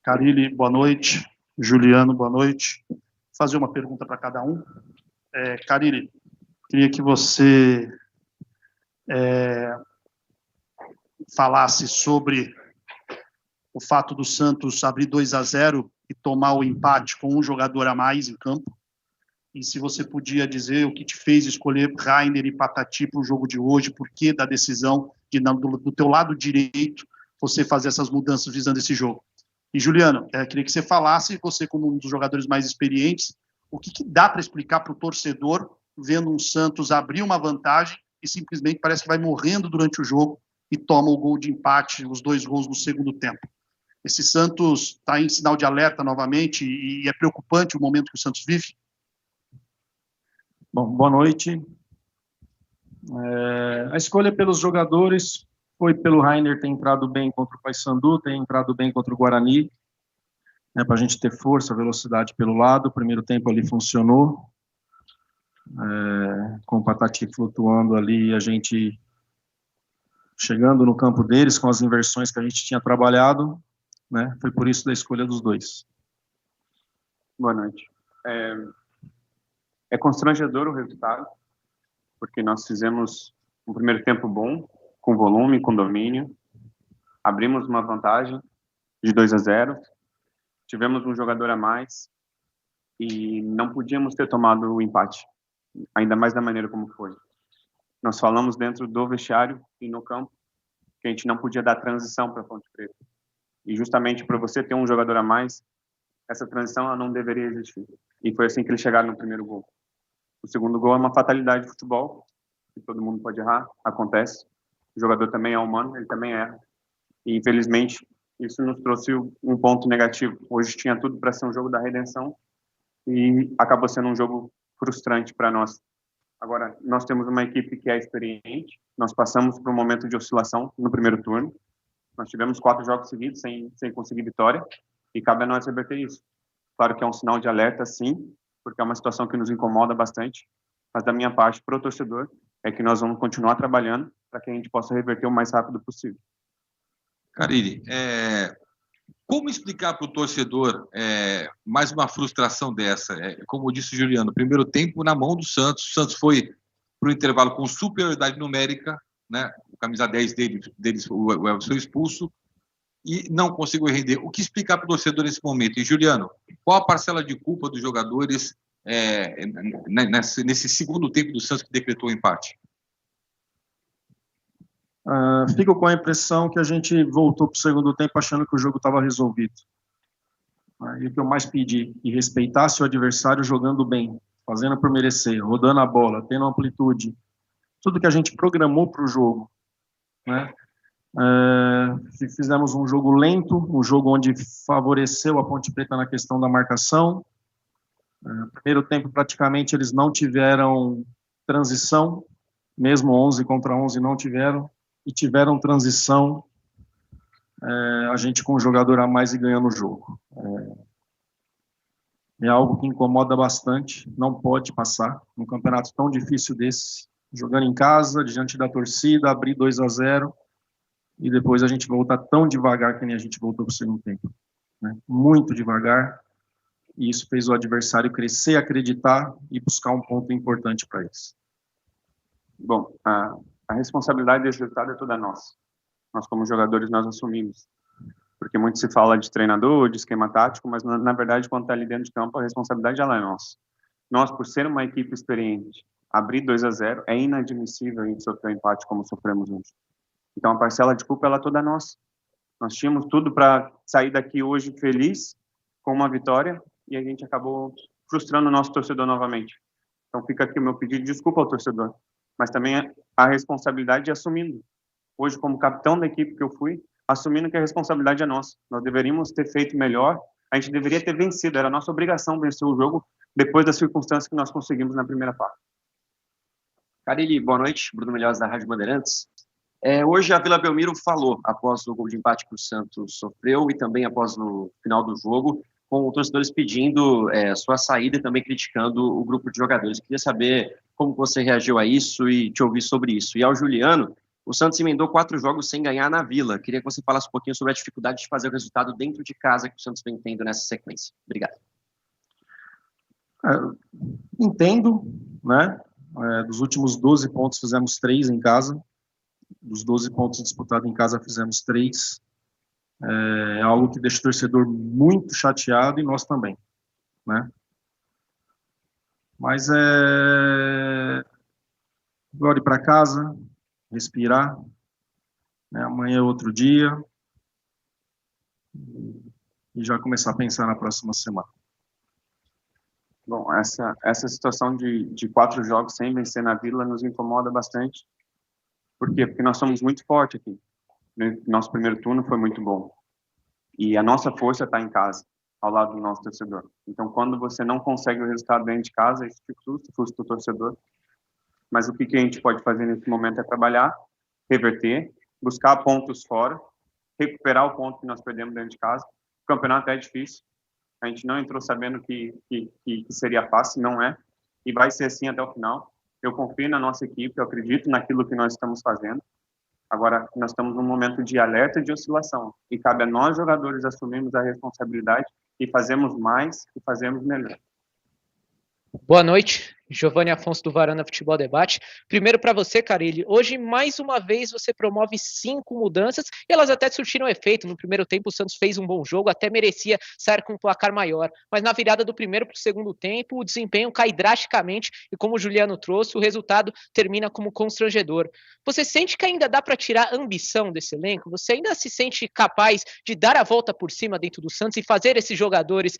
Carilli, boa noite. Juliano, boa noite. Vou fazer uma pergunta para cada um. Carilli, queria que você falasse sobre o fato do Santos abrir 2-0 e tomar o empate com um jogador a mais em campo. E se você podia dizer o que te fez escolher Rainer e Patati para o jogo de hoje, por que da decisão de, do teu lado direito, você fazer essas mudanças visando esse jogo. E, Juliano, queria que você falasse, você como um dos jogadores mais experientes, o que dá para explicar para o torcedor vendo um Santos abrir uma vantagem e simplesmente parece que vai morrendo durante o jogo e toma o gol de empate, os 2 gols no segundo tempo. Esse Santos está em sinal de alerta novamente e é preocupante o momento que o Santos vive? Bom, boa noite. A escolha pelos jogadores foi pelo Rainer ter entrado bem contra o Paysandu, ter entrado bem contra o Guarani, para a gente ter força, velocidade pelo lado. O primeiro tempo ali funcionou, com o Patati flutuando ali, a gente chegando no campo deles com as inversões que a gente tinha trabalhado, né? Foi por isso da escolha dos dois. Boa noite. É constrangedor o resultado, porque nós fizemos um primeiro tempo bom, com volume, com domínio, abrimos uma vantagem de 2-0, tivemos um jogador a mais e não podíamos ter tomado o empate, ainda mais da maneira como foi. Nós falamos dentro do vestiário e no campo que a gente não podia dar transição para a Ponte Preta. E justamente para você ter um jogador a mais, essa transição ela não deveria existir. E foi assim que eles chegaram no primeiro gol. O segundo gol é uma fatalidade de futebol, que todo mundo pode errar, acontece. O jogador também é humano, ele também erra. E, infelizmente, isso nos trouxe um ponto negativo. Hoje tinha tudo para ser um jogo da redenção e acabou sendo um jogo frustrante para nós. Agora, nós temos uma equipe que é experiente, nós passamos por um momento de oscilação no primeiro turno, nós tivemos 4 jogos seguidos sem conseguir vitória e cabe a nós reverter isso. Claro que é um sinal de alerta, sim, porque é uma situação que nos incomoda bastante, mas da minha parte, para o torcedor, é que nós vamos continuar trabalhando para que a gente possa reverter o mais rápido possível. Carilli, como explicar para o torcedor mais uma frustração dessa? Como disse o Juliano, primeiro tempo na mão do Santos, o Santos foi para o intervalo com superioridade numérica, né? O camisa 10 deles, o Elvis foi expulso, e não conseguiu render. O que explicar para o torcedor nesse momento? E, Juliano, qual a parcela de culpa dos jogadores nesse segundo tempo do Santos que decretou o empate? Fico com a impressão que a gente voltou para o segundo tempo achando que o jogo estava resolvido. E o que eu mais pedi, que respeitasse o adversário jogando bem, fazendo por merecer, rodando a bola, tendo amplitude, tudo que a gente programou para o jogo, né? Fizemos um jogo lento, um jogo onde favoreceu a Ponte Preta na questão da marcação. Primeiro tempo, praticamente, eles não tiveram transição, mesmo 11 contra 11 não tiveram, e tiveram transição, a gente com um jogador a mais e ganhando o jogo. É algo que incomoda bastante, não pode passar, num campeonato tão difícil desse, jogando em casa, diante da torcida, abrir 2-0, e depois a gente voltar tão devagar que nem a gente voltou para o segundo tempo, né? Muito devagar, e isso fez o adversário crescer, acreditar e buscar um ponto importante para eles. Bom, a responsabilidade desse resultado é toda nossa. Nós, como jogadores, nós assumimos. Porque muito se fala de treinador, de esquema tático, mas, na verdade, quando está ali dentro de campo, a responsabilidade ela é nossa. Nós, por ser uma equipe experiente, abrir 2-0, é inadmissível a gente sofrer um empate como sofremos hoje. Então, a parcela de culpa ela é toda nossa. Nós tínhamos tudo para sair daqui hoje feliz, com uma vitória, e a gente acabou frustrando o nosso torcedor novamente. Então, fica aqui o meu pedido de desculpa ao torcedor, mas também a responsabilidade de assumindo. Hoje, como capitão da equipe que eu fui, assumindo que a responsabilidade é nossa. Nós deveríamos ter feito melhor, a gente deveria ter vencido, era nossa obrigação vencer o jogo depois das circunstâncias que nós conseguimos na primeira parte. Carilli, boa noite, Bruno Melhores da Rádio Bandeirantes. Hoje a Vila Belmiro falou, após o gol de empate que o Santos sofreu e também após o final do jogo, com torcedores pedindo sua saída e também criticando o grupo de jogadores. Queria saber como você reagiu a isso e te ouvir sobre isso. E ao Juliano, O Santos emendou 4 jogos sem ganhar na Vila. Queria que você falasse um pouquinho sobre a dificuldade de fazer o resultado dentro de casa que o Santos vem tendo nessa sequência. Obrigado. Entendo, né? Dos últimos 12 pontos, fizemos 3 em casa. Dos 12 pontos disputados em casa, fizemos 3. É algo que deixa o torcedor muito chateado e nós também, né? Mas agora ir para casa, respirar, né? Amanhã é outro dia e já começar a pensar na próxima semana. Bom, essa situação de 4 jogos sem vencer na Vila nos incomoda bastante. Por quê? Porque nós somos muito fortes aqui. Nosso primeiro turno foi muito bom. E a nossa força está em casa, ao lado do nosso torcedor. Então, quando você não consegue o resultado dentro de casa, isso frustra o torcedor. Mas o que a gente pode fazer nesse momento é trabalhar, reverter, buscar pontos fora, recuperar o ponto que nós perdemos dentro de casa. O campeonato é difícil. A gente não entrou sabendo que seria fácil, não é. E vai ser assim até o final. Eu confio na nossa equipe, eu acredito naquilo que nós estamos fazendo. Agora, nós estamos num momento de alerta e de oscilação. E cabe a nós, jogadores, assumirmos a responsabilidade e fazermos mais e fazermos melhor. Boa noite, Giovanni Afonso do Varanda Futebol Debate. Primeiro para você, Carille, hoje mais uma vez você promove 5 mudanças e elas até surtiram efeito. No primeiro tempo o Santos fez um bom jogo, até merecia sair com um placar maior, mas na virada do primeiro para o segundo tempo o desempenho cai drasticamente e, como o Juliano trouxe, o resultado termina como constrangedor. Você sente que ainda dá para tirar a ambição desse elenco? Você ainda se sente capaz de dar a volta por cima dentro do Santos e fazer esses jogadores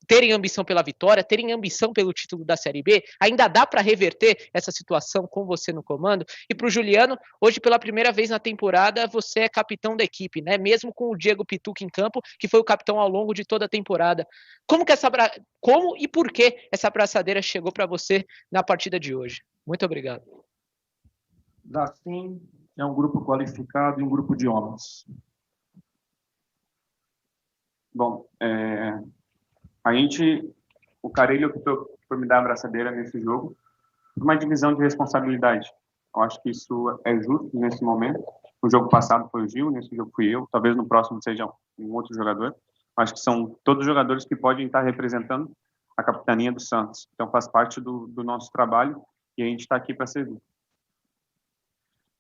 terem ambição pela vitória, terem ambição pelo título da Série B? Ainda dá para reverter essa situação com você no comando? E para o Juliano, hoje pela primeira vez na temporada, você é capitão da equipe, né? Mesmo com o Diego Pituca em campo, que foi o capitão ao longo de toda a temporada. Como e por que essa braçadeira chegou para você na partida de hoje? Muito obrigado. Sim, é um grupo qualificado e um grupo de homens. Bom, o Carille optou por me dar a abraçadeira nesse jogo, por uma divisão de responsabilidade. Eu acho que isso é justo nesse momento. No jogo passado foi o Gil, nesse jogo fui eu, talvez no próximo seja um outro jogador. Eu acho que são todos jogadores que podem estar representando a capitania do Santos. Então faz parte do nosso trabalho e a gente está aqui para servir.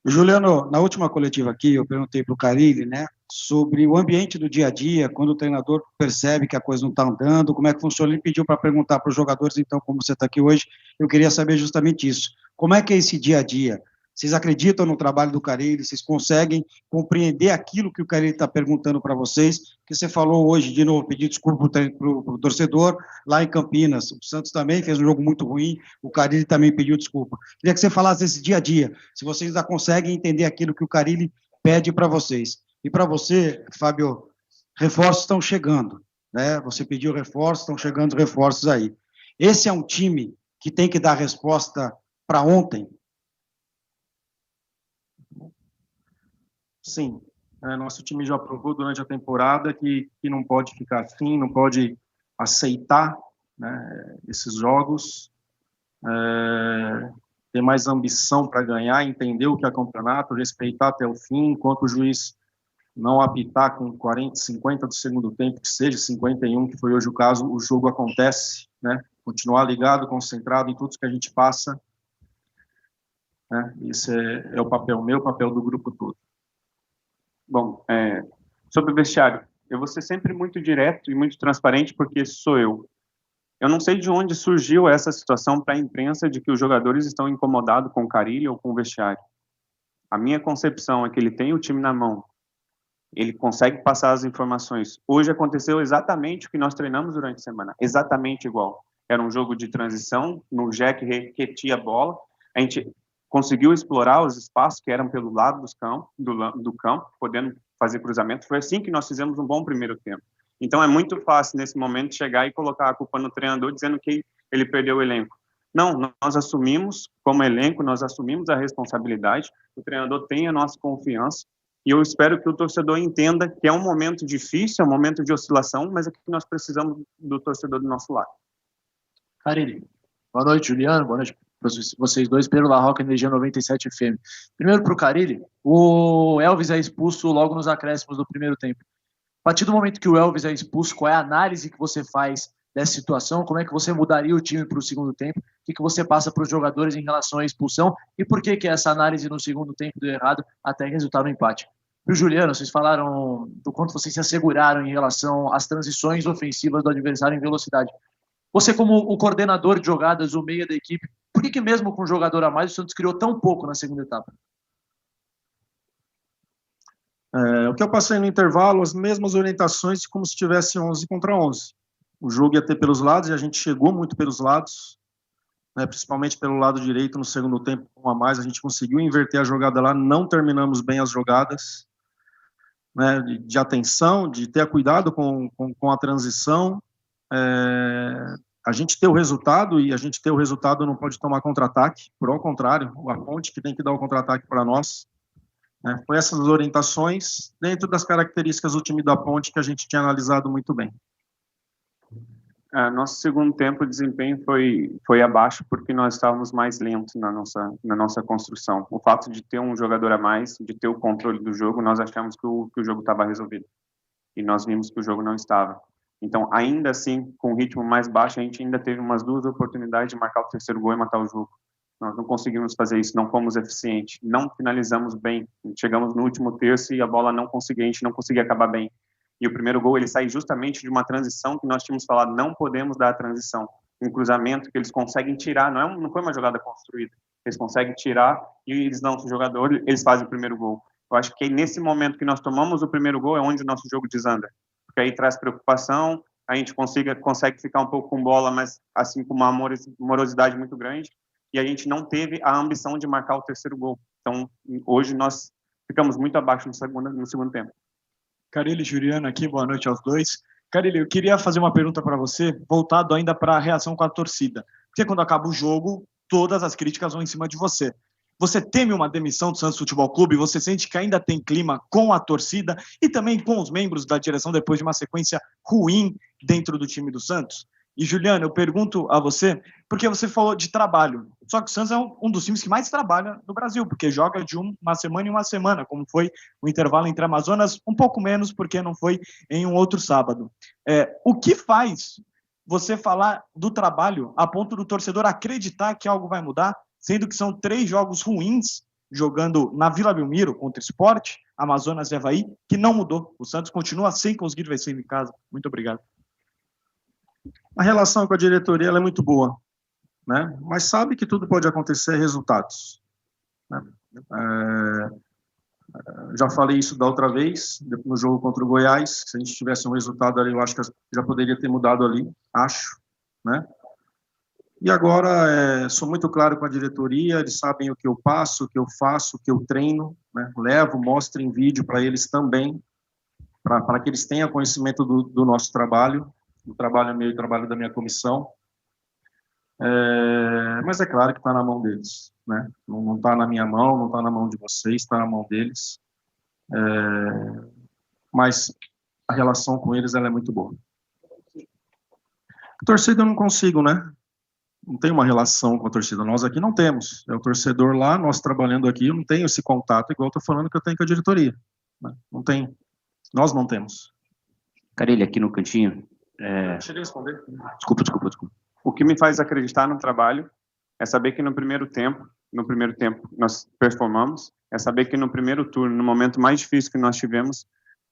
Juliano, na última coletiva aqui, eu perguntei para o Carille, né, sobre o ambiente do dia a dia, quando o treinador percebe que a coisa não está andando, como é que funciona. Ele pediu para perguntar para os jogadores, então, como você está aqui hoje, eu queria saber justamente isso. Como é que é esse dia a dia? Vocês acreditam no trabalho do Carille? Vocês conseguem compreender aquilo que o Carille está perguntando para vocês? Que você falou hoje, de novo, pedir desculpa para o torcedor, lá em Campinas. O Santos também fez um jogo muito ruim, o Carille também pediu desculpa. Queria que você falasse desse dia a dia, se vocês ainda conseguem entender aquilo que o Carille pede para vocês. E para você, Fábio, reforços estão chegando, né? Você pediu reforços, estão chegando reforços aí. Esse é um time que tem que dar resposta para ontem? Sim, nosso time já provou durante a temporada que não pode ficar assim, não pode aceitar, né, esses jogos, ter mais ambição para ganhar, entender o que é campeonato, respeitar até o fim, enquanto o juiz não apitar com 40, 50 do segundo tempo, que seja 51, que foi hoje o caso, o jogo acontece, né, continuar ligado, concentrado em tudo que a gente passa, né, esse é o papel meu, o papel do grupo todo. Bom, sobre o vestiário, eu vou ser sempre muito direto e muito transparente, porque sou eu. Eu não sei de onde surgiu essa situação para a imprensa de que os jogadores estão incomodados com o Carille ou com o vestiário. A minha concepção é que ele tem o time na mão, ele consegue passar as informações. Hoje aconteceu exatamente o que nós treinamos durante a semana, exatamente igual. Era um jogo de transição, no Jack repetia a bola, a gente conseguiu explorar os espaços que eram pelo lado do campo, podendo fazer cruzamento. Foi assim que nós fizemos um bom primeiro tempo. Então é muito fácil nesse momento chegar e colocar a culpa no treinador dizendo que ele perdeu o elenco. Não, nós assumimos como elenco, nós assumimos a responsabilidade, o treinador tem a nossa confiança e eu espero que o torcedor entenda que é um momento difícil, é um momento de oscilação, mas é que nós precisamos do torcedor do nosso lado. Carille, boa noite, Juliano, boa noite vocês dois, Pedro Larroca, Energia 97 FM. Primeiro para o Carille, o Elvis é expulso logo nos acréscimos do primeiro tempo. A partir do momento que o Elvis é expulso, qual é a análise que você faz dessa situação? Como é que você mudaria o time para o segundo tempo? O que você passa para os jogadores em relação à expulsão? E por que essa análise no segundo tempo deu errado até resultar no empate? E o Juliano, vocês falaram do quanto vocês se asseguraram em relação às transições ofensivas do adversário em velocidade. Você, como o coordenador de jogadas, o meia da equipe, por que mesmo com um jogador a mais o Santos criou tão pouco na segunda etapa? O que eu passei no intervalo, as mesmas orientações como se tivesse 11 contra 11. O jogo ia ter pelos lados e a gente chegou muito pelos lados, né, principalmente pelo lado direito no segundo tempo, um a mais, a gente conseguiu inverter a jogada lá, não terminamos bem as jogadas, né, de atenção, de ter cuidado com a transição. A gente ter o resultado, e a gente ter o resultado não pode tomar contra-ataque, por contrário, a Ponte que tem que dar o contra-ataque para nós. Foi essas orientações, dentro das características do time da Ponte, que a gente tinha analisado muito bem. Nosso segundo tempo, o desempenho foi abaixo, porque nós estávamos mais lentos na nossa construção. O fato de ter um jogador a mais, de ter o controle do jogo, nós achamos que o jogo estava resolvido. E nós vimos que o jogo não estava. Então, ainda assim, com o ritmo mais baixo, a gente ainda teve umas 2 oportunidades de marcar o terceiro gol e matar o jogo. Nós não conseguimos fazer isso, não fomos eficientes, não finalizamos bem. Chegamos no último terço e a bola a gente não conseguia acabar bem. E o primeiro gol, ele sai justamente de uma transição que nós tínhamos falado, não podemos dar a transição. Um cruzamento que eles conseguem tirar, não foi uma jogada construída. Eles conseguem tirar e eles lançam o jogador, eles fazem o primeiro gol. Eu acho que nesse momento que nós tomamos o primeiro gol é onde o nosso jogo desanda. Porque aí traz preocupação, a gente consegue ficar um pouco com bola, mas assim com uma morosidade muito grande. E a gente não teve a ambição de marcar o terceiro gol. Então, hoje nós ficamos muito abaixo no segundo tempo. Carille, Juliano aqui, boa noite aos dois. Carille, eu queria fazer uma pergunta para você, voltado ainda para a reação com a torcida. Porque quando acaba o jogo, todas as críticas vão em cima de você. Você teme uma demissão do Santos Futebol Clube? Você sente que ainda tem clima com a torcida e também com os membros da direção depois de uma sequência ruim dentro do time do Santos? E, Juliano, eu pergunto a você, porque você falou de trabalho. Só que o Santos é um dos times que mais trabalha no Brasil, porque joga de uma semana em uma semana, como foi o intervalo entre Amazonas, um pouco menos, porque não foi em um outro sábado. O que faz você falar do trabalho a ponto do torcedor acreditar que algo vai mudar, sendo que são 3 jogos ruins, jogando na Vila Belmiro contra o Sport, Amazonas e Avaí, que não mudou. O Santos continua sem conseguir vencer em casa. Muito obrigado. A relação com a diretoria ela é muito boa, né? Mas sabe que tudo pode acontecer, resultados. Né? Já falei isso da outra vez, no jogo contra o Goiás, se a gente tivesse um resultado ali, eu acho que já poderia ter mudado ali, acho, né? E agora, sou muito claro com a diretoria, eles sabem o que eu passo, o que eu faço, o que eu treino, né? Levo, mostro em vídeo para eles também, para que eles tenham conhecimento do nosso trabalho, do trabalho meu e do trabalho da minha comissão. Mas é claro que está na mão deles, né? Não está na minha mão, não está na mão de vocês, está na mão deles. Mas a relação com eles ela é muito boa. A torcida eu não consigo, né? Não tem uma relação com a torcida. Nós aqui não temos. É o torcedor lá, nós trabalhando aqui, eu não tenho esse contato igual eu estou falando que eu tenho com a diretoria. Né? Não tem. Nós não temos. Carille, aqui no cantinho. Deixa eu responder. Desculpa. O que me faz acreditar no trabalho é saber que no primeiro tempo nós performamos, é saber que no primeiro turno, no momento mais difícil que nós tivemos,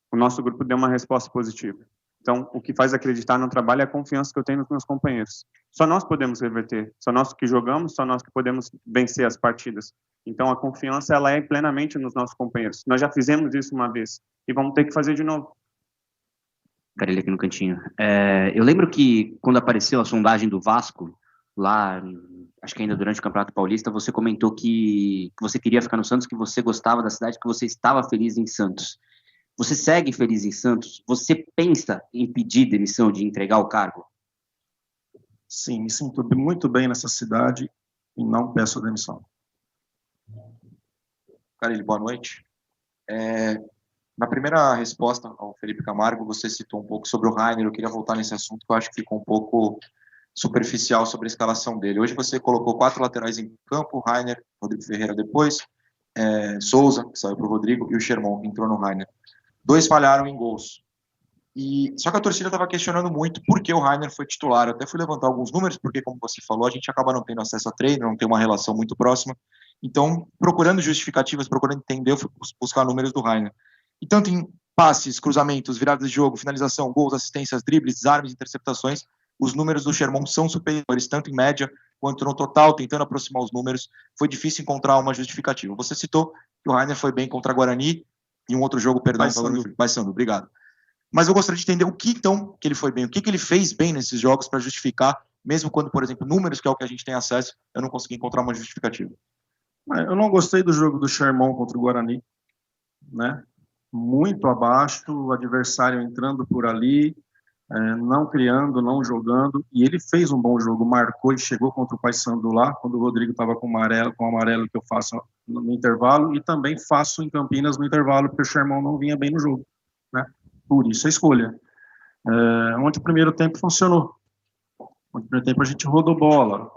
o nosso grupo deu uma resposta positiva. Então, o que faz acreditar no trabalho é a confiança que eu tenho nos meus companheiros. Só nós podemos reverter, só nós que jogamos, só nós que podemos vencer as partidas. Então, a confiança ela é plenamente nos nossos companheiros. Nós já fizemos isso uma vez e vamos ter que fazer de novo. Carille, aqui no cantinho. Eu lembro que quando apareceu a sondagem do Vasco, lá, acho que ainda durante o Campeonato Paulista, você comentou que você queria ficar no Santos, que você gostava da cidade, que você estava feliz em Santos. Você segue feliz em Santos? Você pensa em pedir demissão, de entregar o cargo? Sim, me sinto muito bem nessa cidade e não peço demissão. Carille, boa noite. Na primeira resposta ao Felipe Camargo, você citou um pouco sobre o Rainer. Eu queria voltar nesse assunto, que eu acho que ficou um pouco superficial sobre a escalação dele. Hoje você colocou 4 laterais em campo, Rainer, Rodrigo Ferreira depois, Souza, que saiu para o Rodrigo, e o Sherman, que entrou no Rainer. 2 falharam em gols. Só que a torcida estava questionando muito por que o Rainer foi titular. Eu até fui levantar alguns números, porque, como você falou, a gente acaba não tendo acesso a treino, não tem uma relação muito próxima. Então, procurando justificativas, procurando entender, eu fui buscar números do Rainer. E tanto em passes, cruzamentos, viradas de jogo, finalização, gols, assistências, dribles, desarmes, interceptações, os números do Sherman são superiores, tanto em média quanto no total, tentando aproximar os números. Foi difícil encontrar uma justificativa. Você citou que o Rainer foi bem contra a Guarani, e um outro jogo, perdão, Paysandu, obrigado. Mas eu gostaria de entender o que, então, que ele foi bem, o que ele fez bem nesses jogos para justificar, mesmo quando, por exemplo, números, que é o que a gente tem acesso, eu não consegui encontrar uma justificativa. Eu não gostei do jogo do Sherman contra o Guarani, né? Muito abaixo, o adversário entrando por ali, não criando, não jogando, e ele fez um bom jogo, marcou e chegou contra o Paysandu lá, quando o Rodrigo estava com o amarelo que eu faço no intervalo, e também faço em Campinas no intervalo, porque o Sherman não vinha bem no jogo, né? Por isso a escolha. Onde o primeiro tempo funcionou. Onde o primeiro tempo a gente rodou bola.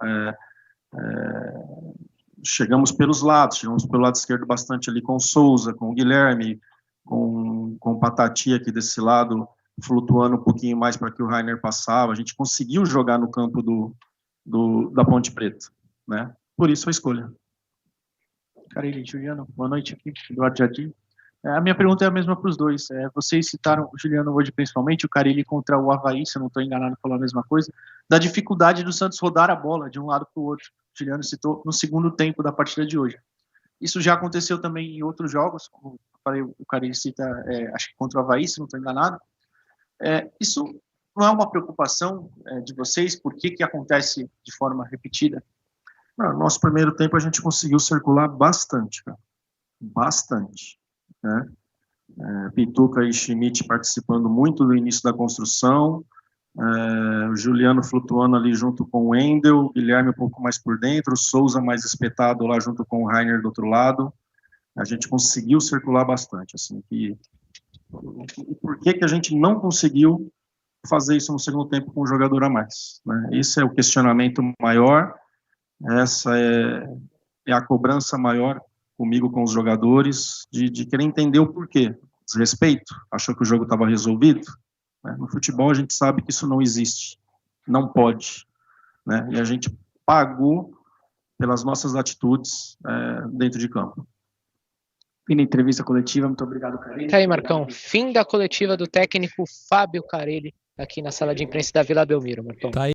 Chegamos pelos lados, chegamos pelo lado esquerdo bastante ali com o Souza, com o Guilherme, com o Patati aqui desse lado, flutuando um pouquinho mais para que o Rainer passava. A gente conseguiu jogar no campo da Ponte Preta, né? Por isso a escolha. Carille, Juliano, boa noite aqui, Eduardo Jardim. A minha pergunta é a mesma para os dois. Vocês citaram, o Juliano hoje principalmente, o Carille contra o Avaí, se eu não estou enganado, falou a mesma coisa, da dificuldade do Santos rodar a bola de um lado para o outro. O Juliano citou no segundo tempo da partida de hoje. Isso já aconteceu também em outros jogos, como eu falei, o Carille cita, acho que contra o Avaí, se não estou enganado. Isso não é uma preocupação de vocês? Por que acontece de forma repetida? No nosso primeiro tempo a gente conseguiu circular bastante, cara. Bastante. Né? Pituca e Schmidt participando muito do início da construção, o Juliano flutuando ali junto com o Wendel, o Guilherme um pouco mais por dentro, o Souza mais espetado lá junto com o Rainer do outro lado. A gente conseguiu circular bastante. Assim, e por que a gente não conseguiu fazer isso no segundo tempo com um jogador a mais? Né? Esse é o questionamento maior, essa é a cobrança maior comigo, com os jogadores, de querer entender o porquê. Desrespeito? Achou que o jogo estava resolvido? No futebol a gente sabe que isso não existe, não pode, né? E a gente pagou pelas nossas atitudes dentro de campo. Fim da entrevista coletiva, muito obrigado, Carille. Tá aí, Marcão, fim da coletiva do técnico Fábio Carille, aqui na sala de imprensa da Vila Belmiro, Marcão. Tá aí.